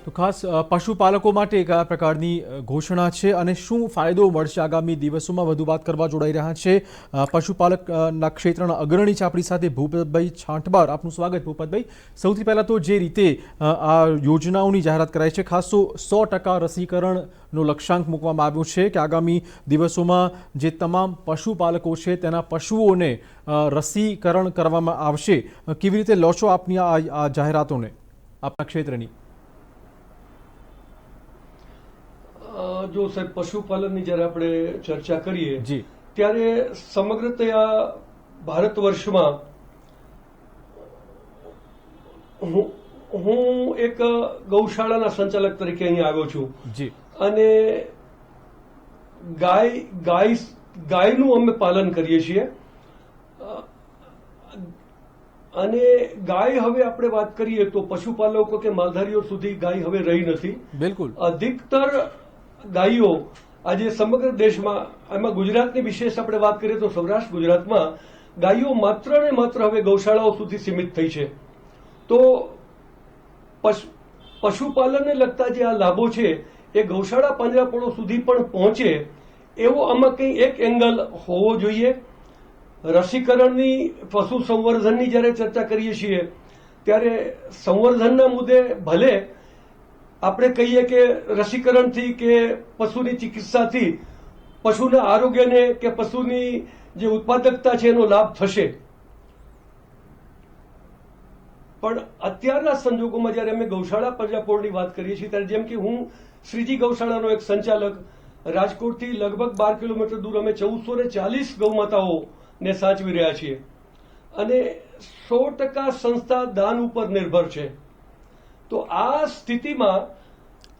તો ખાસ પશુપાલકો માટે કયા પ્રકારની ઘોષણા છે અને શું ફાયદો મળશે આગામી દિવસોમાં વધુ વાત કરવા જોડાઈ રહ્યા છે પશુપાલકના ક્ષેત્રના અગ્રણી છે આપણી સાથે ભૂપતભાઈ છાંટબાર। આપનું સ્વાગત ભૂપતભાઈ। સૌથી પહેલાં તો જે રીતે આ યોજનાઓની જાહેરાત કરાઈ છે ખાસ તો 100% રસીકરણનો લક્ષ્યાંક મૂકવામાં આવ્યો છે કે આગામી દિવસોમાં જે તમામ પશુપાલકો છે તેના પશુઓને રસીકરણ કરવામાં આવશે। કેવી રીતે લો છો આપની આ જાહેરાતોને આપના ક્ષેત્રની? જો સાહેબ પશુપાલનની જ્યારે આપણે ચર્ચા કરીએ જી ત્યારે સમગ્રતયા ભારત વર્ષમાં હું એક ગૌશાળાના સંચાલક તરીકે અહીંયા આવ્યો છું જી અને ગાયનું અમે પાલન કરીએ છીએ અને ગાય હવે આપણે વાત કરીએ તો પશુપાલકો કે માલધારીઓ સુધી ગાય હવે રહી નથી। બિલકુલ અધિકતર ગાયો આજે સમગ્ર દેશમાં, એમાં ગુજરાતની વિશેષ આપણે વાત કરીએ તો સૌરાષ્ટ્ર ગુજરાતમાં ગાયો માત્ર ને માત્ર હવે ગૌશાળાઓ સુધી સીમિત થઈ છે। તો પશુપાલનને લગતા જે આ લાભો છે એ ગૌશાળા પાંજરાપોળો સુધી પણ પહોંચે એવો આમાં કંઈ એક એંગલ હોવો જોઈએ। રસીકરણની, પશુ સંવર્ધનની જ્યારે ચર્ચા કરીએ છીએ ત્યારે સંવર્ધનના મુદ્દે ભલે આપણે કહીએ કે રસીકરણથી કે પશુની ચિકિત્સાથી પશુના આરોગ્યને કે પશુની જે ઉત્પાદકતા છે એનો લાભ થશે, પણ અત્યારના સંજોગોમાં જ્યારે અમે ગૌશાળા પાંજરાપોળની વાત કરીએ છીએ ત્યારે જેમ કે હું શ્રીજી ગૌશાળાનો એક સંચાલક, રાજકોટથી લગભગ 12 કિલોમીટર દૂર અમે 1440 ગૌમાતાઓને સાચવી રહ્યા છીએ અને 100% સંસ્થા દાન ઉપર નિર્ભર છે। તો આ સ્થિતિમાં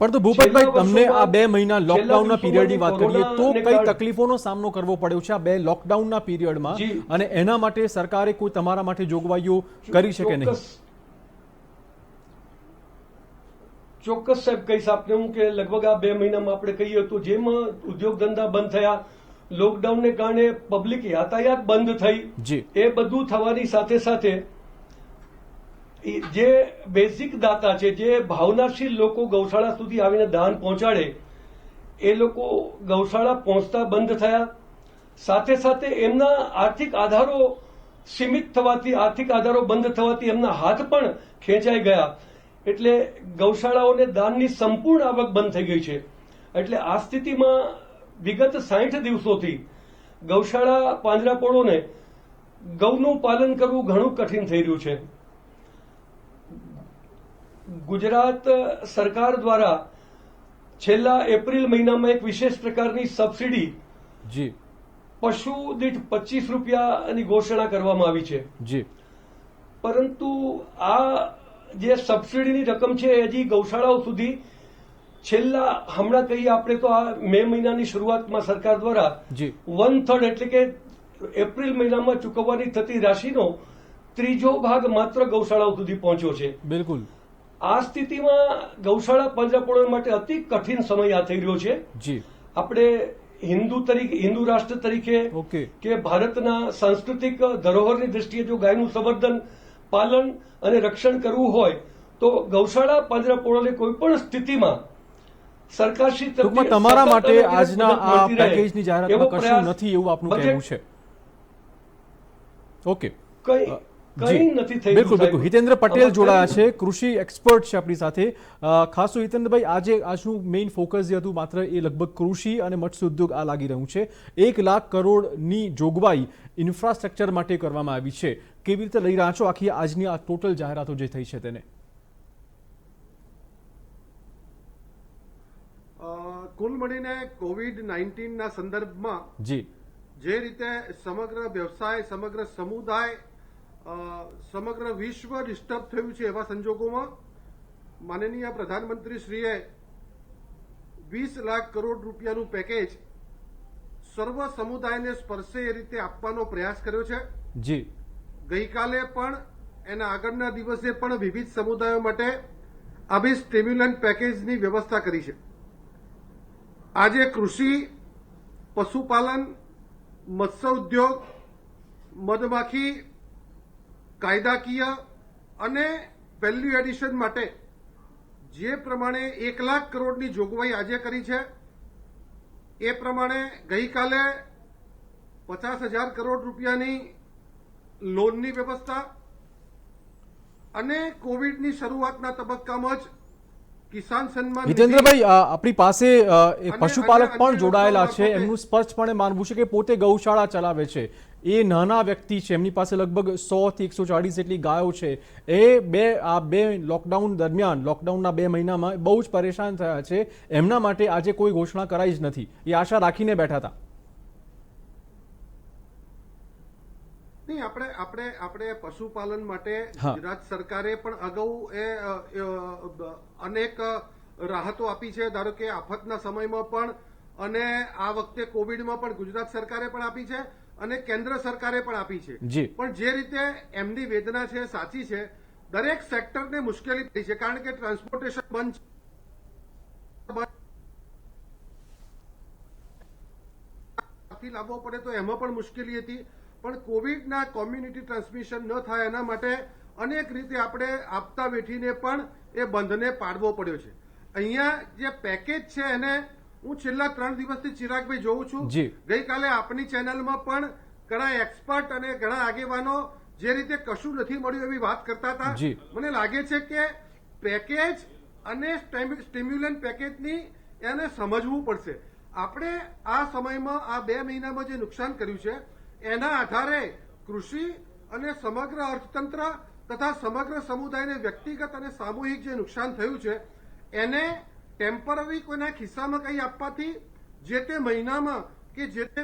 પરંતુ ભૂપતભાઈ તમને આ 2 મહિના લોકડાઉનના પીરિયડની વાત કરીએ તો કઈ તકલીફોનો સામનો કરવો પડ્યો છે આ 2 લોકડાઉનના પીરિયડમાં અને એના માટે સરકારે કોઈ તમારા માટે જોગવાઈઓ કરી છે કે નહીં? ચોક્કસ સાહેબ કહીશ આપને હું કે લગભગ આ 2 મહિનામાં આપણે કહીએ તો જેમાં ઉદ્યોગ ધંધા બંધ થયા, લોકડાઉનને કારણે પબ્લિક યાતાયાત બંધ થઈ, એ બધું થવાની સાથે સાથે જે બેઝિક દાતા છે, જે ભાવનાશીલ લોકો ગૌશાળા સુધી આવીને દાન પહોંચાડે એ લોકો ગૌશાળા પહોંચતા બંધ થયા। સાથે સાથે એમના આર્થિક આધારો સીમિત થવાથી, આર્થિક આધારો બંધ થવાથી એમના હાથ પણ ખેંચાઈ ગયા એટલે ગૌશાળાઓને દાનની સંપૂર્ણ આવક બંધ થઈ ગઈ છે। એટલે આ સ્થિતિમાં વિગત 60 દિવસોથી ગૌશાળા પાંજરાપોળોને ગૌનું પાલન કરવું ઘણું કઠિન થઈ રહ્યું છે। ગુજરાત સરકાર દ્વારા છેલ્લા એપ્રિલ મહિનામાં એક વિશેષ પ્રકારની સબસિડી પશુ દીઠ 25 રૂપિયાની ઘોષણા કરવામાં આવી છે, પરંતુ આ જે સબસિડીની રકમ છે હજી ગૌશાળાઓ સુધી છેલ્લા હમણાં કહીએ આપણે તો આ મે મહિનાની શરૂઆતમાં સરકાર દ્વારા 1/3 એટલે કે એપ્રિલ મહિનામાં ચૂકવવાની થતી રાશિનો 3જો ભાગ માત્ર ગૌશાળાઓ સુધી પહોંચ્યો છે। બિલકુલ આ સ્થિતિમાં ગૌશાળા પાંજરાપોળો માટે અતિ કઠિન સમય આ થઈ રહ્યો છે। આપણે હિન્દુ રાષ્ટ્ર તરીકે કે ભારતના સાંસ્કૃતિક ધરોહરની દ્રષ્ટિએ જો ગાયનું સંવર્ધન, પાલન અને રક્ષણ કરવું હોય તો ગૌશાળા પાંજરાપોળોને કોઈ પણ સ્થિતિમાં સરકારશ્રી તરફથી તમારા માટે આજના આ પેકેજની જાહેરાતમાં કશું નથી એવું આપનું કહેવું છે? ઓકે, બિલકુલ બિલકુલ। હિતેન્દ્ર પટેલ જોડાયા છે, કૃષિ એક્સપર્ટ છે આપણી સાથે। ખાસ તો હિતેન્દ્રભાઈ આજનું મેઇન ફોકસ જે હતું માત્ર એ લગભગ કૃષિ અને મત્સ્ય ઉદ્યોગ આ લાગી રહ્યું છે। 1 લાખ કરોડની જોગવાઈ ઇન્ફ્રાસ્ટ્રક્ચર માટે કરવામાં આવી છે। કેવી રીતે લઈ રહ્યા છો આખી આજની આ ટોટલ જાહેરાતો જે થઈ છે તેને? કુલ મળીને COVID-19ના સંદર્ભમાં જે રીતે સમગ્ર વ્યવસાય, સમગ્ર સમુદાય, સમગ્ર વિશ્વ ડિસ્ટર્બ થયું છે એવા સંજોગોમાં માનનીય પ્રધાનમંત્રીશ્રીએ 20 લાખ કરોડ રૂપિયાનું પેકેજ સર્વ સમુદાયને સ્પર્શે એ રીતે આપવાનો પ્રયાસ કર્યો છે। ગઈકાલે પણ એના આગળના દિવસે પણ વિવિધ સમુદાયો માટે આવી સ્ટિમ્યુલન્ટ પેકેજની વ્યવસ્થા કરી છે। આજે કૃષિ, પશુપાલન, મત્સ્ય ઉદ્યોગ, મધમાખી, કાયદાકીય અને વેલ્યુ એડિશન માટે જે પ્રમાણે 1 લાખ કરોડની જોગવાઈ આજે કરી છે એ પ્રમાણે ગઈકાલે 50,000 કરોડ રૂપિયાની લોનની વ્યવસ્થા અને કોવિડની શરૂઆતના તબક્કામાં જ કિસાન સન્માન નિધિ હિતેન્દ્રભાઈ, આપણી પાસે એ અને પશુપાલક અન્ય પણ જોડાયેલા છે. મારફતે એમનું સ્પષ્ટપણે માનવું છે કે પોતે ગૌશાળા ચલાવે છે. એ નાના વ્યક્તિ છે, એમની પાસે લગભગ 100 થી 140 જેટલી ગાયો છે. એ બે લોકડાઉન દરમિયાન, લોકડાઉનના 2 મહિનામાં બહુ જ પરેશાન થયા છે. એમના માટે આજે કોઈ ઘોષણા કરાઈ જ નથી. એ આશા રાખીને બેઠા હતા. નહીં, આપણે પશુપાલન માટે હા. ગુજરાત સરકારે પણ અગાઉ અનેક રાહતો આપી છે. ધારો કે આફતના સમયમાં પણ અને આ વખતે કોવિડમાં પણ ગુજરાત સરકારે પણ આપી છે અને કેન્દ્ર સરકારે પણ આપી છે. જી. પણ જે રીતે એમની વેદના છે સાચી છે. દરેક સેક્ટરને મુશ્કેલી થઈ છે, કારણ કે ટ્રાન્સપોર્ટેશન બંધ છે, લાવવો પડે તો એમાં પણ મુશ્કેલી હતી. પણ કોવિડના કોમ્યુનિટી ટ્રાન્સમિશન ન થાય એના માટે અનેક રીતે આપણે આપતા વેઠીને પણ એ બંધને પાડવો પડ્યો છે. અહીંયા જે પેકેજ છે એને હું છેલ્લા 3 દિવસથી ચિરાગભાઈ જોઉં છું. જી. ગઈકાલે આપણી ચેનલમાં પણ ઘણા એક્સપર્ટ અને ઘણા આગેવાનો જે રીતે કશું નથી મળ્યું એવી વાત કરતા હતા. જી. મને લાગે છે કે પેકેજ અને સ્ટિમ્યુલન્ટ પેકેજની એને સમજવું પડશે. આપણે આ સમયમાં આ 2 મહિનામાં જે નુકસાન કર્યું છે એના આધારે કૃષિ અને સમગ્ર અર્થતંત્ર તથા સમગ્ર સમુદાયને વ્યક્તિગત અને સામૂહિક જે નુકસાન થયું છે એને ટેમ્પરરી કોઈના ખિસ્સામાં કંઈ આપવાથી જે તે મહિનામાં કે જે તે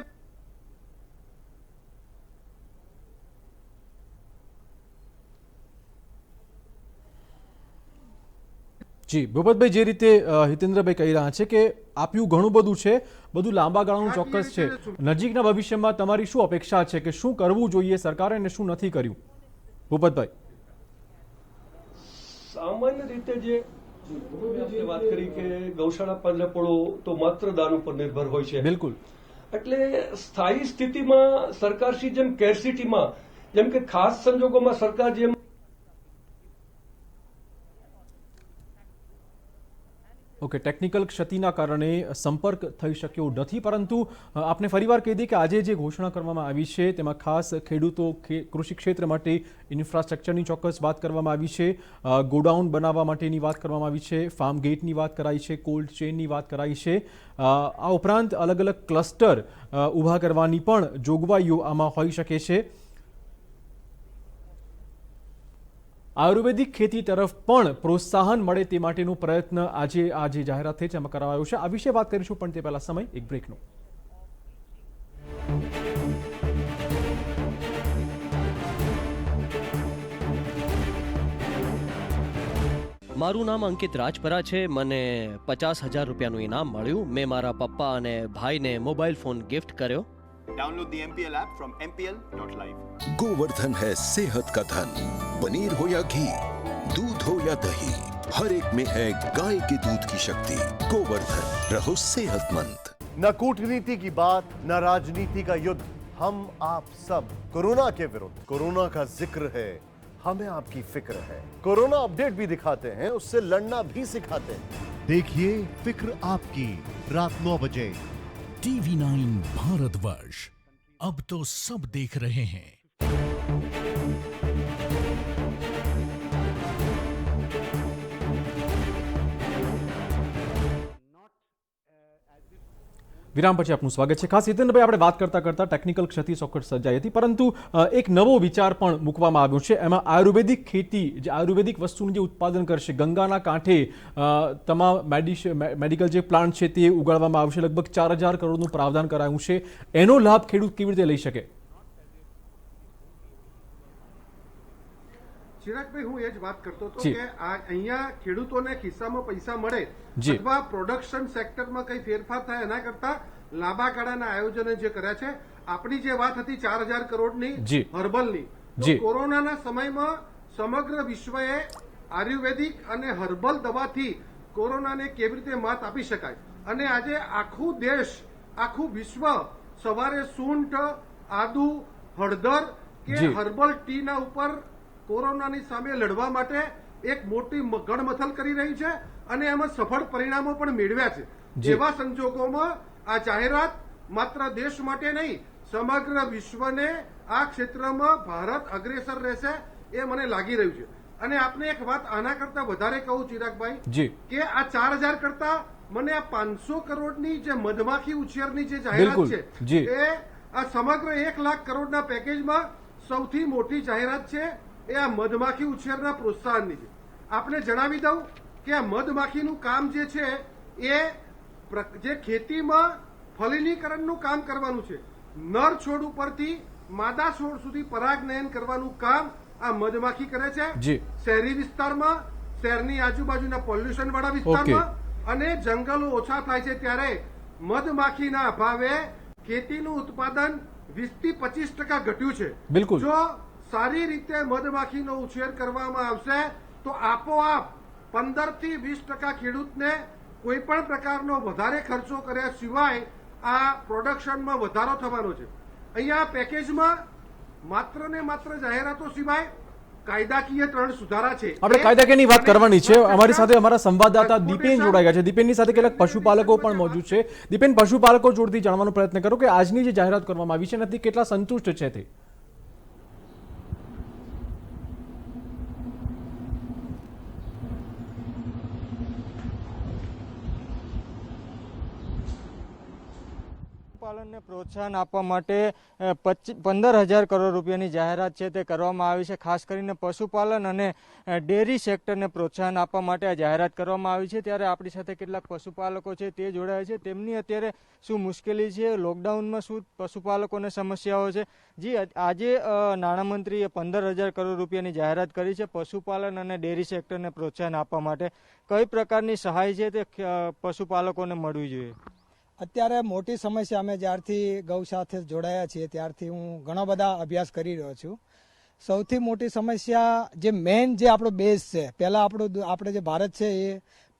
જી, ભૂપતભાઈ, જે રીતે હિતેન્દ્રભાઈ કહી રહ્યા છે કે આપ્યું ઘણું બધું છે, બધું લાંબા ગાળાનું ચોક્કસ છે. નજીકના ભવિષ્યમાં તમારી શું અપેક્ષા છે કે શું કરવું જોઈએ સરકારે અને શું નથી કર્યું? ભૂપતભાઈ. સામાન્ય રીતે જે આપણે વાત કરી કે ગૌશાળા પાંજરાપોળો તો માત્ર દાન ઉપર નિર્ભર હોય છે. બિલકુલ. એટલે સ્થાયી સ્થિતિમાં સરકારશ્રી જેમ કેરસિટીમાં, જેમ કે ખાસ સંજોગોમાં સરકાર જેમ ઓકે, ટેકનિકલ ક્ષતિના કારણે સંપર્ક થઈ શક્યો નથી, પરંતુ આપને ફરીવાર કહી દઈએ કે આજે જે ઘોષણા કરવામાં આવી છે તેમાં ખાસ ખેડૂતો, કૃષિ ક્ષેત્ર માટે ઇન્ફ્રાસ્ટ્રક્ચરની ચોક્કસ વાત કરવામાં આવી છે, ગોડાઉન બનાવવા માટેની વાત કરવામાં આવી છે, ફાર્મ ગેટની વાત કરાઈ છે, કોલ્ડ ચેનની વાત કરાઈ છે. આ ઉપરાંત અલગ અલગ ક્લસ્ટર ઊભા કરવાની પણ જોગવાઈઓ આમાં હોઈ શકે છે. આયુર્વેદિક ખેતી તરફ પણ પ્રોત્સાહન મળે તે માટેનો પ્રયત્ન આજે આ જે જાહેરાત થઈ છે એમાં કરાવાયો છે. આ વિશે વાત કરીશું, પણ તે પહેલા સમય એક બ્રેકનો. મારું નામ અંકિત રાજપરા છે. મને 50,000 રૂપિયાનું ઇનામ મળ્યું. મેં મારા પપ્પા અને ભાઈને મોબાઈલ ફોન ગિફ્ટ કર્યો. Download the MPL app from mpl.live. Govardhan है सेहत का धन. पनीर हो या घी, दूध हो या दही, हर एक में है गाय के दूध की शक्ति. गोवर्धन, रहो सेहतमंद. न कूटनीति की बात, न राजनीति का युद्ध. हम आप सब कोरोना के विरुद्ध. कोरोना का जिक्र है, हमें आपकी फिक्र है. कोरोना अपडेट भी दिखाते हैं, उससे लड़ना भी सिखाते हैं. देखिए फिक्र आपकी, रात 9 बजे. TV9 भारतवर्ष, अब तो सब देख रहे हैं. વિરામ પછી આપનું સ્વાગત છે. ખાસ હિતેન્દ્રભાઈ, આપણે વાત કરતા કરતા ટેકનિકલ ક્ષતિ ચોક્કસ સર્જાઈ હતી, પરંતુ એક નવો વિચાર પણ મૂકવામાં આવ્યો છે. એમાં આયુર્વેદિક ખેતી, જે આયુર્વેદિક વસ્તુનું જે ઉત્પાદન કરશે, ગંગાના કાંઠે તમામ મેડિકલ જે પ્લાન્ટ છે તે ઉગાડવામાં આવશે. લગભગ 4,000 કરોડનું પ્રાવધાન કરાયું છે. એનો લાભ ખેડૂત કેવી રીતે લઈ શકે? ચિરાગભાઈ, હું એ જ વાત કરતો હતો કે અહીંયા ખેડૂતોને ખિસ્સામાં પૈસા મળે જી. અથવા પ્રોડક્શન સેક્ટરમાં કઈ ફેરફાર થાય એના કરતા લાંબા ગાળાના આયોજનો જે કર્યા છે. આપણી જે વાત હતી 4,000 કરોડની જી. હર્બલની, તો જી. કોરોનાના સમયમાં સમગ્ર વિશ્વએ આયુર્વેદિક અને હર્બલ દવાથી કોરોનાને કેવી રીતે માત આપી શકાય, અને આજે આખું દેશ, આખું વિશ્વ સવારે સૂંઠ, આદુ, હળદર કે જી. હર્બલ ટીના ઉપર કોરોનાની સામે લડવા માટે એક મોટી ગણમથલ કરી રહી છે અને એમાં સફળ પરિણામો પણ મેળવ્યા છે. જી. એવા સંજોગોમાં આ જાહેરાત માત્ર દેશ માટે નહીં, સમગ્ર વિશ્વને આ ક્ષેત્રમાં ભારત અગ્રેસર રહેશે એ મને લાગી રહ્યું છે. અને આપને એક વાત આના કરતા વધારે કહું ચિરાગભાઈ, જી કે આ 4,000 કરતા મને આ 500 કરોડની જે મધમાખી ઉછેરની જે જાહેરાત બિલકુલ. છે જી. એ આ સમગ્ર 1 લાખ કરોડના પેકેજમાં સૌથી મોટી જાહેરાત છે એ આ મધમાખી ઉછેરના પ્રોત્સાહનની છે. આપને જણાવી દઉં કે આ મધમાખીનું કામ જે છે એ જે ખેતીમાં ફલિનીકરણનું કામ કરવાનું છે. નર છોડ ઉપરથી માદા છોડ સુધી પરાગનયન કરવાનું કામ આ મધમાખી કરે છે. જી. શહેરી વિસ્તારમાં, શહેરની આજુબાજુના પોલ્યુશન વાળા વિસ્તારમાં અને જંગલો ઓછા થાય છે ત્યારે મધમાખીના અભાવે ખેતીનું ઉત્પાદન 20 થી 25% ઘટ્યું છે. બિલકુલ. જો સારી રીતે મધમાખીનો ઉછેર કરવામાં આવશે તો આપોઆપ 15 થી 20% ખેડૂતને કોઈ પણ પ્રકારનો વધારે ખર્ચો કર્યા સિવાય આ પ્રોડક્શનમાં વધારો થવાનો છે. અહીંયા પેકેજમાં માત્ર ને માત્ર જાહેરાતો સિવાય કાયદાકીય 3 સુધારા છે. આપણે કાયદાકીયની વાત કરવાની છે. અમારી સાથે અમારા સંવાદદાતા દીપેન જોડાઈ ગયા છે. દીપેનની સાથે કેટલાક પશુપાલકો પણ મોજૂદ છે. દીપેન, પશુપાલકો જોડથી જાણવાનો પ્રયત્ન કરો કે આજની જે જાહેરાત કરવામાં આવી છે એનાથી કેટલા સંતુષ્ટ છે તે. પશુપાલનને પ્રોત્સાહન આપવા માટે 15,000 કરોડ રૂપિયાની જાહેરાત છે તે કરવામાં આવી છે. ખાસ કરીને પશુપાલન અને ડેરી સેક્ટરને પ્રોત્સાહન આપવા માટે આ જાહેરાત કરવામાં આવી છે. ત્યારે આપણી સાથે કેટલાક પશુપાલકો છે તે જોડાયા છે. તેમની અત્યારે શું મુશ્કેલી છે, લોકડાઉનમાં શું પશુપાલકોને સમસ્યાઓ છે. જી, આજે નાણામંત્રીએ 15,000 કરોડ રૂપિયાની જાહેરાત કરી છે પશુપાલન અને ડેરી સેક્ટરને પ્રોત્સાહન આપવા માટે. કઈ પ્રકારની સહાય છે તે પશુપાલકોને મળવી જોઈએ? અત્યારે મોટી સમસ્યા, અમે જ્યારથી ગૌ સાથે જોડાયા છીએ ત્યારથી હું ઘણા બધા અભ્યાસ કરી રહ્યો છું. સૌથી મોટી સમસ્યા જે મેઇન જે આપણો બેઝ છે, પહેલાં આપણે જે ભારત છે એ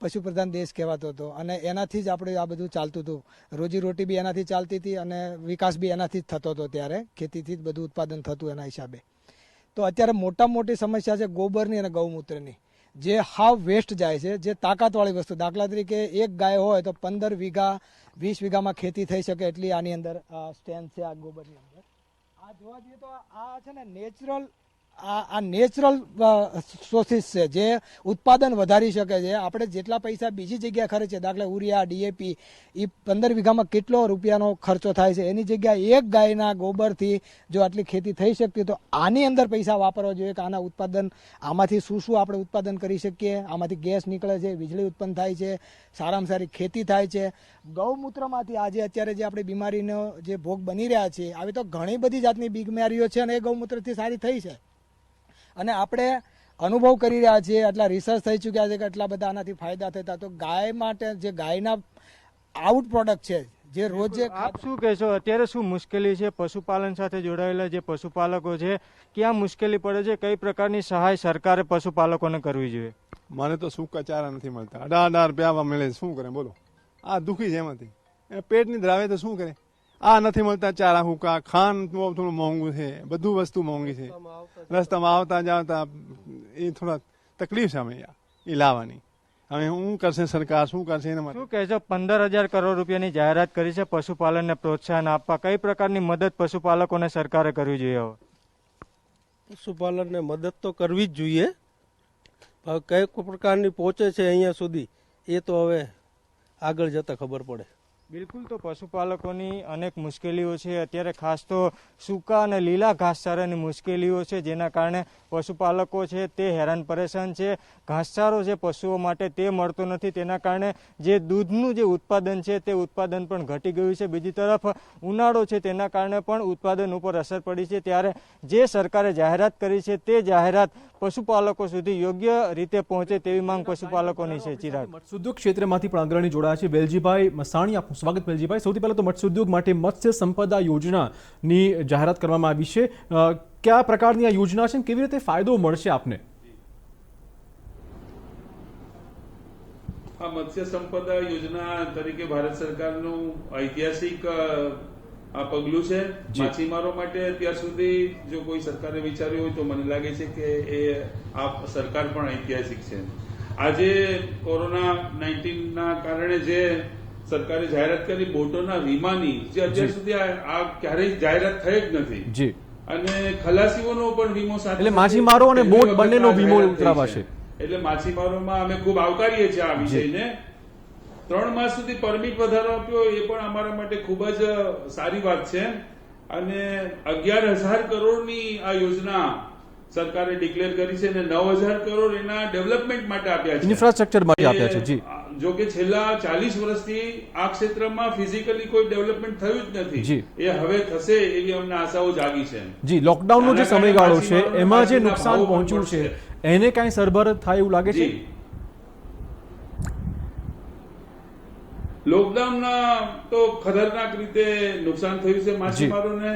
પશુપ્રધાન દેશ કહેવાતો હતો અને એનાથી જ આપણે આ બધું ચાલતું હતું. રોજીરોટી બી એનાથી ચાલતી હતી અને વિકાસ બી એનાથી જ થતો હતો. ત્યારે ખેતીથી જ બધું ઉત્પાદન થતું એના હિસાબે. તો અત્યારે મોટામાં મોટી સમસ્યા છે ગોબરની અને ગૌમૂત્રની, જે હાવ વેસ્ટ જાય છે, જે તાકાતવાળી વસ્તુ. દાખલા તરીકે એક ગાય હોય તો 15 વીઘા 20 વીઘામાં ખેતી થઈ શકે એટલી આની અંદર સ્ટેન્ડ છે આ ગોબરની અંદર. આ જોવા જઈએ તો આ છે ને નેચરલ સોર્સિસ છે જે ઉત્પાદન વધારી શકે છે. આપણે જેટલા પૈસા બીજી જગ્યાએ ખર્ચે, દાખલા યુરિયા, ડીએપી, એ 15 વીઘામાં કેટલો રૂપિયાનો ખર્ચો થાય છે, એની જગ્યાએ એક ગાયના ગોબરથી જો આટલી ખેતી થઈ શકતી તો આની અંદર પૈસા વાપરવા જોઈએ કે આના ઉત્પાદન, આમાંથી શું શું આપણે ઉત્પાદન કરી શકીએ. આમાંથી ગેસ નીકળે છે, વીજળી ઉત્પન્ન થાય છે, સારામાં સારી ખેતી થાય છે. ગૌમૂત્રમાંથી આજે અત્યારે જે આપણે બીમારીનો જે ભોગ બની રહ્યા છીએ, આવી તો ઘણી બધી જાતની બીમારીઓ છે અને એ ગૌમૂત્રથી સારી થઈ છે. અને આપણે અનુભવ કરી રહ્યા છીએ, આટલા રિસર્ચ થઈ ચૂક્યા છે કે આટલા બધા આનાથી ફાયદા થતા. તો ગાય માટે જે ગાયના આઉટ પ્રોડક્ટ છે જે રોજ આપ શું કહેશો, અત્યારે શું મુશ્કેલી છે પશુપાલન સાથે જોડાયેલા જે પશુપાલકો છે, ક્યાં મુશ્કેલી પડે છે, કઈ પ્રકારની સહાય સરકારે પશુપાલકોને કરવી જોઈએ? મને તો સૂકા ચારા નથી મળતા, 18 રૂપિયા મળે, શું કરે બોલો. આ દુઃખી છે એમાંથી, પેટની ધરાવે તો શું કરે. આ નથી મળતા ચારા હુકા, ખાંડ થોડું મોંઘું છે, બધું વસ્તુ મોંઘી છે. રસ્તામાં આવતા જાવતા એ થોડા તકલીફ છે અમે એ લાવવાની. હવે શું કરશે સરકાર, શું કરશે એના માટે? શું કહેશો, 15,000 કરોડ રૂપિયાની જાહેરાત કરી છે પશુપાલનને પ્રોત્સાહન આપવા, કઈ પ્રકારની મદદ પશુપાલકોને સરકારે કરવી જોઈએ? હવે પશુપાલનને મદદ તો કરવી જ જોઈએ. હવે કઈ પ્રકારની પહોંચે છે અહીંયા સુધી એ તો હવે આગળ જતા ખબર પડે. બિલકુલ, તો પશુપાલકોની અનેક મુશ્કેલીઓ છે. અત્યારે ખાસ તો સૂકા અને લીલા ઘાસચારાની મુશ્કેલીઓ છે, જેના કારણે પશુપાલકો છે તે હેરાન પરેશાન છે. ઘાસચારો છે પશુઓ માટે તે મળતો નથી, તેના કારણે જે દૂધનું જે ઉત્પાદન છે તે ઉત્પાદન પણ ઘટી ગયું છે. બીજી તરફ ઉનાળો છે તેના કારણે પણ ઉત્પાદન ઉપર અસર પડી છે. ત્યારે જે સરકારે જાહેરાત કરી છે તે જાહેરાત પશુપાલકો સુધી યોગ્ય રીતે પહોંચે તેવી માંગ પશુપાલકોની છે. ચિરાગ, મત્સ્યોદ્યોગ ક્ષેત્રમાંથી પણ અગ્રણી જોડાયા છે વેલજીભાઈ મસાણી. આપનું સ્વાગત વેલજીભાઈ. સૌથી પહેલા તો મત્સ્યોદ્યોગ માટે મત્સ્ય સંપદા યોજનાની જાહેરાત કરવામાં આવી છે. કયા પ્રકારની આ યોજના છે, કેવી રીતે ફાયદો મળશે આપને? આ મત્સ્ય સંપદા યોજના તરીકે ભારત સરકારનું ઐતિહાસિક આ પગલું છે માછીમારો માટે. અત્યાર સુધી જો કોઈ સરકારે વિચાર્યું હોય તો મને લાગે છે કે એ આ સરકાર પણ ઐતિહાસિક છે. આજે કોરોના 19 ના કારણે જે સરકારે જાહેરાત કરી બોટોના વીમાની, જે અત્યાર સુધી આ ક્યારેય જાહેરાત થઈ જ નથી, અને ખલાસીઓનો પણ વીમો સાથે, એટલે માછીમારો અને બોટ બંનેનો વીમો ઉતરાવાશે. એટલે માછીમારોમાં અમે ખૂબ આવકારીએ છીએ આ વિષયને. 3 માસ સુધી પરમિટ વધારો આપ્યો એ પણ અમારા માટે ખૂબ જ સારી વાત છે. અને 11,000 કરોડની આ યોજના સરકારે ડિક્લેર કરી છે અને 9,000 કરોડ એના ડેવલપમેન્ટ માટે આપ્યા છે, ઇન્ફ્રાસ્ટ્રક્ચર માટે આપ્યા છે. જી, જો કે છેલ્લા 40 વર્ષથી આ ક્ષેત્રમાં ફિઝિકલી કોઈ ડેવલપમેન્ટ થયું જ નથી. એ હવે થશે એવી અમને આશાઓ જાગી છે. જી, લોકડાઉનનો જે સમયગાળો છે એમાં જે નુકસાન પહોંચ્યું છે એને કઈ સરભર થાય એવું લાગે છે? લોકડાઉનના તો ખતરનાક રીતે નુકસાન થયું છે માછીમારોને.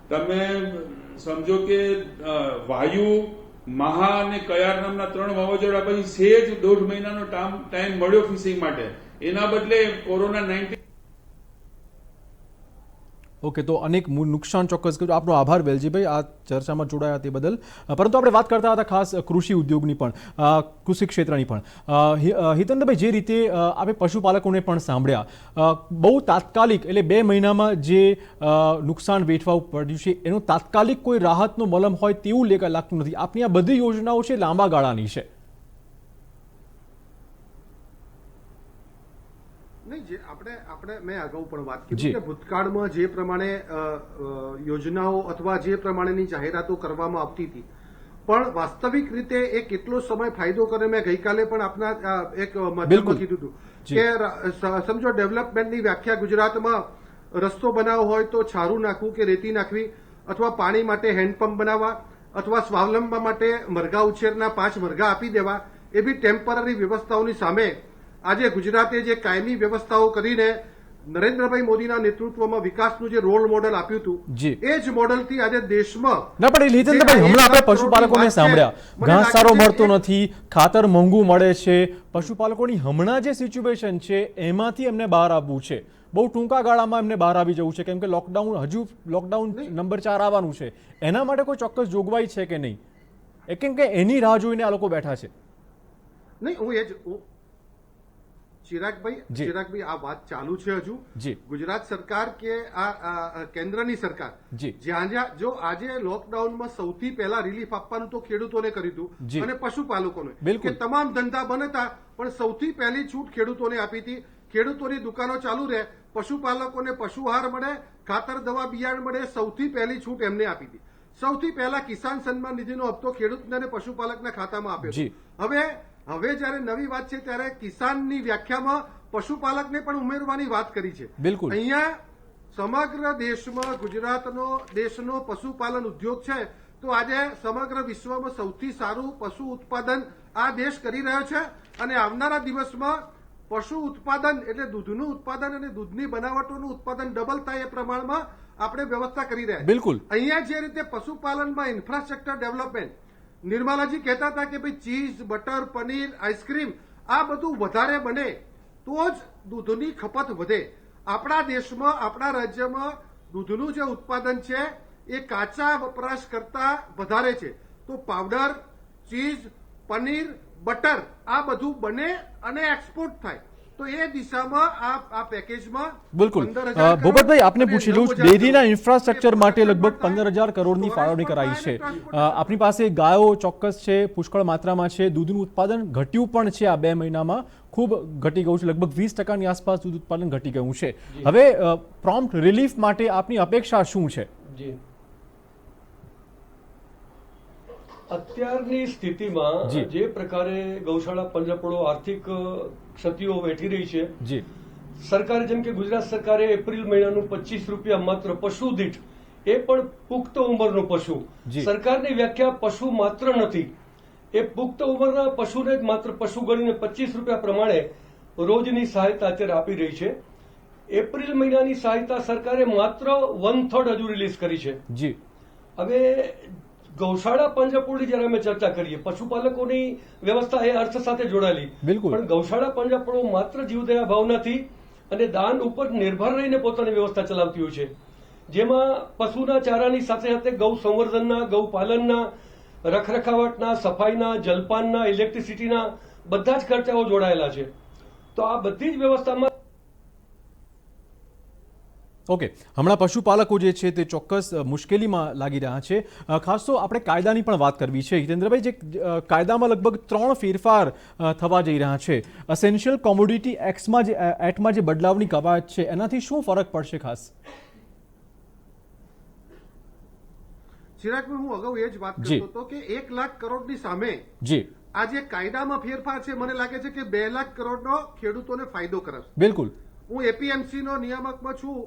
તમે સમજો કે વાયુ, મહા અને કયાર નામના 3 વાવાઝોડા પછી સેજ 1.5 મહિનાનો ટાઈમ મળ્યો ફિશિંગ માટે. એના બદલે કોરોના 19. ઓકે, તો અનેક નુકસાન ચોક્કસ કર્યું. આપનો આભાર વેલજીભાઈ આ ચર્ચામાં જોડાયા તે બદલ. પરંતુ આપણે વાત કરતા હતા ખાસ કૃષિ ઉદ્યોગની પણ, કૃષિ ક્ષેત્રની પણ. હિતેન્દ્રભાઈ, જે રીતે આપણે પશુપાલકોને પણ સાંભળ્યા, બહુ તાત્કાલિક એટલે 2 મહિનામાં જે નુકસાન વેઠવા પડ્યું છે એનો તાત્કાલિક કોઈ રાહતનો મલમ હોય તેવું લાગતું નથી. આપની આ બધી યોજનાઓ છે લાંબા ગાળાની છે. નહીં, જે આપણે મેં અગાઉ પણ વાત કરી કે ભૂતકાળમાં જે પ્રમાણે યોજનાઓ અથવા જે પ્રમાણેની જાહેરાતો કરવામાં આવતી હતી, પણ વાસ્તવિક રીતે એ કેટલો સમય ફાયદો કરે, મેં ગઈકાલે પણ આપના એક માધ્યમમાં કીધું હતું કે સમજો ડેવલપમેન્ટની વ્યાખ્યા ગુજરાતમાં રસ્તો બનાવવો હોય તો છારું નાખવું કે રેતી નાખવી, અથવા પાણી માટે હેન્ડપંપ બનાવવા, અથવા સ્વાવલંબન માટે મરઘા ઉછેરના 5 મરઘા આપી દેવા, એ બી ટેમ્પરરી વ્યવસ્થાઓની સામે આજે ગુજરાતે જે કાયમી વ્યવસ્થાઓ કરીને નરેન્દ્રભાઈ મોદીના નેતૃત્વમાં વિકાસનું જે રોલ મોડેલ આપ્યું હતું, એ જ મોડેલથી આજે દેશમાં ના પણ હિતેન્દ્રભાઈ, હમણાં આપણે પશુપાલકોને સાંભળ્યા, ઘાસચારો મળતો નથી, ખાતર મોંઘું મળે છે, પશુપાલકોની હમણાં જે સિચ્યુએશન છે એમાંથી એમને બહાર આવવું છે, બહુ ટૂંકા ગાળામાં એમને બહાર આવી જવું છે, કેમ કે લોકડાઉન નંબર 4 આવવાનું છે. એના માટે કોઈ ચોક્કસ જોગવાઈ છે કે નહીં? કેમ કે એની રાહ જોઈને આ લોકો બેઠા છે. નહીં, હું એ જ ચિરાગભાઈ આ વાત ચાલુ છે હજુ. ગુજરાત સરકાર કે આ કેન્દ્રની સરકાર જ્યાં જો આજે લોકડાઉનમાં સૌથી પહેલા રિલીફ આપવાનું તો ખેડૂતોને કર્યું હતું અને પશુપાલકોને, કે તમામ ધંધા બંધ હતા પણ સૌથી પહેલી છૂટ ખેડૂતોને આપી હતી. ખેડૂતોની દુકાનો ચાલુ રહે, પશુપાલકોને પશુહાર મળે, ખાતર દવા બિયારણ મળે, સૌથી પહેલી છૂટ એમને આપી હતી. સૌથી પહેલા કિસાન સન્માન નિધિનો હપ્તો ખેડૂતને અને પશુપાલકના ખાતામાં આપ્યો. હવે જયારે નવી વાત છે ત્યારે કિસાનની વ્યાખ્યામાં પશુપાલકને પણ ઉમેરવાની વાત કરી છે. અહીંયા સમગ્ર દેશમાં ગુજરાતનો દેશનો પશુપાલન ઉદ્યોગ છે તો આજે સમગ્ર વિશ્વમાં સૌથી સારું પશુ ઉત્પાદન આ દેશ કરી રહ્યો છે. અને આવનારા દિવસમાં પશુ ઉત્પાદન એટલે દૂધનું ઉત્પાદન અને દૂધની બનાવટોનું ઉત્પાદન ડબલ થાય એ પ્રમાણમાં આપણે વ્યવસ્થા કરી રહ્યા છીએ. અહીંયા જે રીતે પશુપાલનમાં ઇન્ફ્રાસ્ટ્રક્ચર ડેવલપમેન્ટ, નિર્મલાજી કહેતા હતા કે ભાઈ ચીઝ, બટર, પનીર, આઈસ્ક્રીમ આ બધું વધારે બને તો જ દૂધની ખપત વધે. આપણા દેશમાં, આપણા રાજ્યમાં દૂધનું જે ઉત્પાદન છે એ કાચા વપરાશ કરતા વધારે છે. તો પાવડર, ચીઝ, પનીર, બટર આ બધું બને અને એક્સપોર્ટ થાય તો એ દિશામાં આ પેકેજમાં. બિલકુલ ભૂપતભાઈ, આપને પૂછી લઉં, ડેરીના ઇન્ફ્રાસ્ટ્રક્ચર માટે લગભગ 15,000 કરોડની ફાળવણી કરાઈ છે. આપની પાસે ગાયો ચોક્કસ છે, પુષ્કળ માત્રામાં છે, દૂધનું ઉત્પાદન ઘટ્યું પણ છે આ 2 મહિનામાં, ખૂબ ઘટી ગયું છે, લગભગ 20% આસપાસ દૂધ ઉત્પાદન ઘટી ગયું છે. હવે પ્રોમ્પ્ટ રિલીફ માટે આપની અપેક્ષા શું છે? અત્યારની સ્થિતિમાં જે પ્રકારે ગૌશાળા પંજરપોળો આર્થિક ક્ષતિઓ વેઠી રહી છે, સરકારે જેમ કે ગુજરાત સરકારે એપ્રિલ મહિનાનું 25 રૂપિયા માત્ર પશુ દીઠ, એ પણ પુખ્ત ઉંમરનું પશુ. સરકારની વ્યાખ્યા પશુ માત્ર નથી, એ પુખ્ત ઉંમરના પશુને જ માત્ર પશુ ગણીને 25 રૂપિયા પ્રમાણે રોજની સહાયતા અત્યારે આપી રહી છે. એપ્રિલ મહિનાની સહાયતા સરકારે માત્ર 1/3 હજુ રિલીઝ કરી છે. હવે ગૌશાળા પંજરપોળની જયારે અમે ચર્ચા કરીએ, પશુપાલકોની વ્યવસ્થા એ અર્થ સાથે જોડાયેલી, પણ ગૌશાળા પંજરપોળો માત્ર જીવદયા ભાવનાથી અને દાન ઉપર નિર્ભર રહીને પોતાની વ્યવસ્થા ચલાવતી હોય છે. જેમાં પશુના ચારાની સાથે સાથે ગૌ સંવર્ધનના, ગૌપાલનના, રખરખાવટના, સફાઈના, જલપાનના, ઇલેક્ટ્રિસિટીના બધા જ ખર્ચાઓ જોડાયેલા છે. તો આ બધી જ વ્યવસ્થામાં ઓકે, હમણાં પશુપાલકો જે છે તે ચોક્કસ મુશ્કેલીમાં લાગી રહ્યા છે. ખાસ તો આપણે કાયદાની પણ વાત કરવી છે હિતેન્દ્રભાઈ. જે કાયદામાં લગભગ 3 ફેરફાર થવા જઈ રહ્યા છે. એસેન્શિયલ કોમોડિટી એક્ટમાં જે બદલાવની કવાયત છે એનાથી શું ફરક પડશે ખાસ? ચિરાગભાઈ, હું અગાઉ એ જ વાત કરતો હતો કે 1 લાખ કરોડની સામે જી આ જે કાયદામાં ફેરફાર છે, મને લાગે છે કે 2 લાખ કરોડનો ખેડૂતોને ફાયદો કરશે. બિલકુલ. હું એપીએમસી નો નિયામકમાં છું,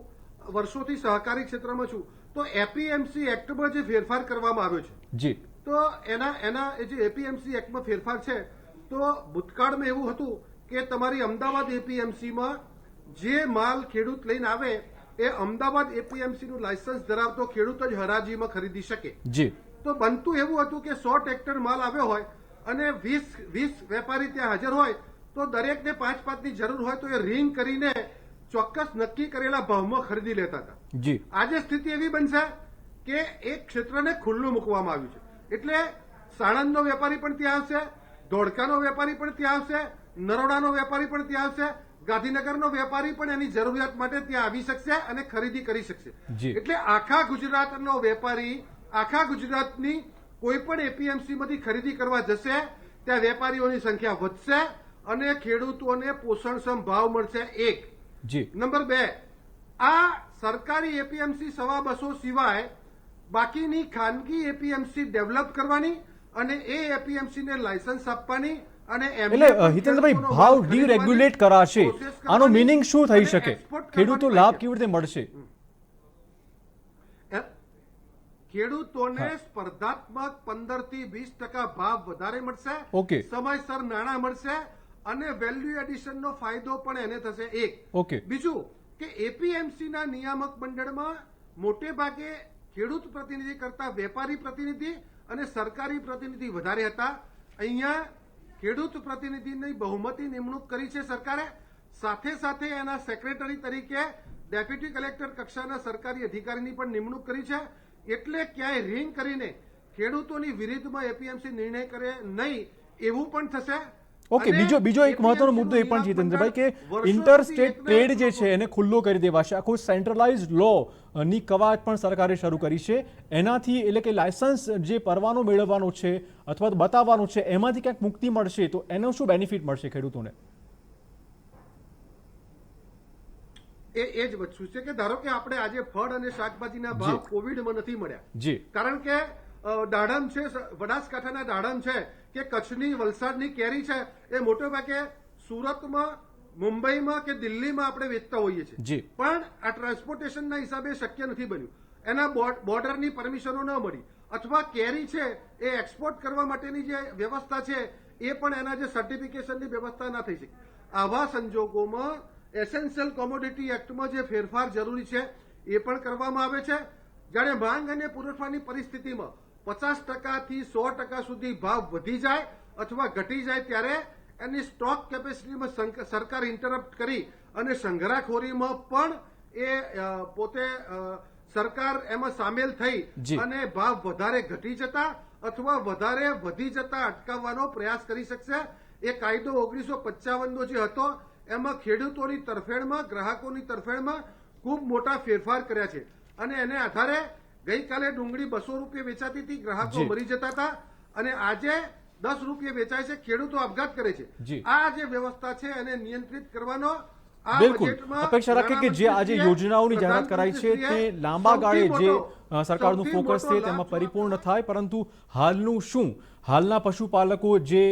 વર્ષોથી સહકારી ક્ષેત્રમાં છું. તો એપીએમસી એક્ટમાં જે ફેરફાર કરવામાં આવ્યો છે જી, તો એના જે એપીએમસી એક્ટમાં ફેરફાર છે, તો ભૂતકાળમાં એવું હતું કે તમારી અમદાવાદ એપીએમસીમાં જે માલ ખેડૂત લઈને આવે એ અમદાવાદ એપીએમસી નું લાયસન્સ ધરાવતો ખેડૂત જ હરાજીમાં ખરીદી શકે. જી. તો બનતું એવું હતું કે 100 ટ્રેક્ટર માલ આવ્યો હોય અને 20 વેપારી ત્યાં હાજર હોય તો દરેકને 5-5ની જરૂર હોય તો એ રિંગ કરીને ચોક્કસ નક્કી કરેલા ભાવમાં ખરીદી લેતા હતા. જી. આજે સ્થિતિ એવી બનશે કે એક ક્ષેત્રને ખુલ્લું મૂકવામાં આવ્યું છે. એટલે સાણંદનો વેપારી પણ ત્યાં આવશે, ધોળકાનો વેપારી પણ ત્યાં આવશે, નરોડાનો વેપારી પણ ત્યાં આવશે, ગાંધીનગરનો વેપારી પણ એની જરૂરિયાત માટે ત્યાં આવી શકશે અને ખરીદી કરી શકશે. એટલે આખા ગુજરાતનો વેપારી આખા ગુજરાતની કોઈ પણ એપીએમસીમાંથી ખરીદી કરવા જશે ત્યાં વેપારીઓની સંખ્યા વધશે અને ખેડૂતોને પોષણક્ષમ ભાવ મળશે. 1. નંબર 2, આ સરકારી એપીએમસી 250 સિવાય બાકીની ખાનગી એપીએમસી ડેવલપ કરવાની અને એ એપીએમસી ને લાયસન્સ આપવાની અને એટલે હિતેન્દ્રભાઈ ભાવ ડીરેગ્યુલેટ કરાશે. આનો મીનિંગ શું થઈ શકે? ખેડૂતો લાભ કેવી રીતે મળશે? ખેડૂતોને સ્પર્ધાત્મક 15 થી 20% ભાવ વધારે મળશે. ઓકે. સમયસર નાણાં મળશે અને વેલ્યુ એડિશનનો ફાયદો પણ એને થશે. 1. ઓકે. બીજું કે એપીએમસીના નિયામક મંડળમાં મોટે ભાગે ખેડૂત પ્રતિનિધિ કરતા વેપારી પ્રતિનિધિ અને સરકારી પ્રતિનિધિ વધારે હતા. અહીંયા ખેડૂત પ્રતિનિધિની બહુમતી નિમણૂક કરી છે સરકારે. સાથે સાથે એના સેક્રેટરી તરીકે ડેપ્યુટી કલેક્ટર કક્ષાના સરકારી અધિકારીની પણ નિમણૂક કરી છે. એટલે ક્યાંય રિંગ કરીને ખેડૂતોની વિરુદ્ધમાં એપીએમસી નિર્ણય કરે નહીં એવું પણ થશે. ઓકે, બીજો એક મહત્વનો મુદ્દો એ પણ છે હિતેન્દ્રભાઈ કે ઇન્ટરસ્ટેટ ટ્રેડ જે છે એને ખુલ્લો કરી દેવાશે. આખું સેન્ટ્રલાઇઝ લો ની કવાયત પણ સરકારે શરૂ કરી છે. એનાથી એટલે કે લાયસન્સ જે પરવાનો મેળવવાનો છે અથવા તો બતાવવાનો છે એમાંથી ક્યાંક મુક્તિ મળશે તો એનો શું બેનિફિટ મળશે ખેડૂતોને? એ જ વસ્તુ છે કે ધારો કે આપણે આજે ફળ અને શાકભાજીના ભાવ કોવિડમાં નથી મળ્યા. જી. કારણ કે દાડમ છે, બનાસકાંઠાના દાડમ છે કે કચ્છની વલસાડની કેરી છે એ મોટે ભાગે સુરતમાં, મુંબઈમાં કે દિલ્હીમાં આપણે વેચતા હોઈએ છીએ. પણ આ ટ્રાન્સપોર્ટેશનના હિસાબે શક્ય નથી બન્યું. એના બોર્ડરની પરમિશનો ન મળી અથવા કેરી છે એ એક્સપોર્ટ કરવા માટેની જે વ્યવસ્થા છે એ પણ એના જે સર્ટિફિકેશનની વ્યવસ્થા ના થઈ શકી. આવા સંજોગોમાં એસેન્શિયલ કોમોડિટી એક્ટમાં જે ફેરફાર જરૂરી છે એ પણ કરવામાં આવે છે. જાણે માંગ અને પુરવઠાની પરિસ્થિતિમાં 50% થી 100% સુધી ભાવ વધી જાય અથવા ઘટી જાય ત્યારે એની સ્ટોક કેપેસિટીમાં સરકાર ઇન્ટરપ્ટ કરી અને સંગ્રહખોરીમાં પણ એ પોતે સરકાર એમાં સામેલ થઈ અને ભાવ વધારે ઘટી જતા અથવા વધારે વધી જતા અટકાવવાનો પ્રયાસ કરી શકશે. એ કાયદો 1955નો જે હતો એમાં ખેડૂતોની તરફેણમાં, ગ્રાહકોની તરફેણમાં ખૂબ મોટા ફેરફાર કર્યા છે અને એને આધારે ગઈકાલે ડુંગળી 200 રૂપિયા વેચાતી હતી, ગ્રાહકો મરી જતા હતા અને આજે 10 રૂપિયા વેચાય છે, ખેડૂતો આપઘાત કરે છે. આ જે વ્યવસ્થા છે એને નિયંત્રિત કરવાનો બિલકુલ અપેક્ષા રાખે કે જે આજે યોજનાઓની જાહેરાત કરાઈ છે તે લાંબા ગાળે જે સરકારનું ફોકસ છે તેમાં પરિપૂર્ણ થાય. પરંતુ હાલનું શું? હાલના પશુપાલકો જે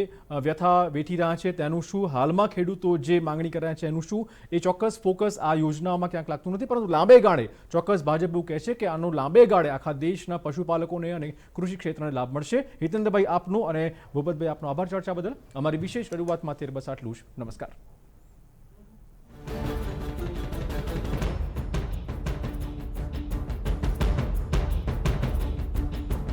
વ્યથા વેઠી રહ્યા છે તેનું શું? હાલમાં ખેડૂતો જે માંગણી કરી રહ્યા છે એનું શું? એ ચોક્કસ ફોકસ આ યોજનાઓમાં ક્યાંક લાગતું નથી. પરંતુ લાંબે ગાળે ચોક્કસ ભાજપ એવું કહે છે કે આનો લાંબે ગાળે આખા દેશના પશુપાલકોને અને કૃષિ ક્ષેત્રને લાભ મળશે. હિતેન્દ્રભાઈ આપનો અને ભૂપતભાઈ આપનો આભાર ચર્ચા બદલ. અમારી વિશેષ રજૂઆત માટે બસ આટલું જ. નમસ્કાર.